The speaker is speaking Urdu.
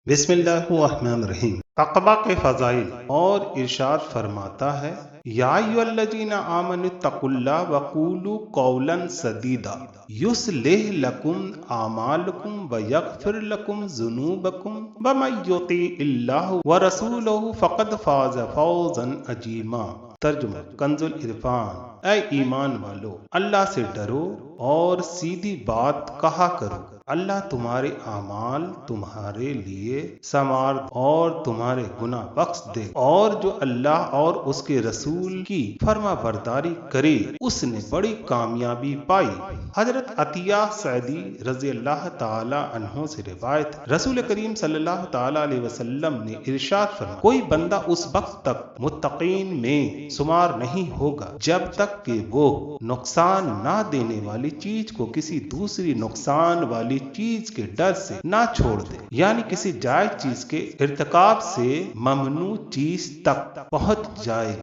بسم اللہ الرحمن الرحیم۔ تقوی کے فضائل اور ارشاد فرماتا ہے، یا ایھا الذین آمنوا اتقوا اللہ وقولوا قولا سدیدا یصلح لکم اعمالکم ویغفر لکم ذنوبکم ومن یطع اللہ ورسولہ فقد فاز فوزا عظیما۔ ترجمہ کنز العرفان۔ اے ایمان والو، اللہ سے ڈرو اور سیدھی بات کہا کرو، اللہ تمہارے اعمال تمہارے لیے سنوار اور تمہارے گناہ بخش دے، اور جو اللہ اور اس کے رسول کی فرما برداری کرے اس نے بڑی کامیابی پائی۔ حضرت عطیہ سعدی رضی اللہ تعالی عنہ سے روایت، رسول کریم صلی اللہ تعالی علیہ وسلم نے ارشاد فرمایا، کوئی بندہ اس وقت تک متقین میں شمار نہیں ہوگا جب تک کہ وہ نقصان نہ دینے والی چیز کو کسی دوسری نقصان والی چیز کے ڈر سے نہ چھوڑ دے، یعنی کسی جائز چیز کے ارتکاب سے ممنوع چیز تک پہنچ جائے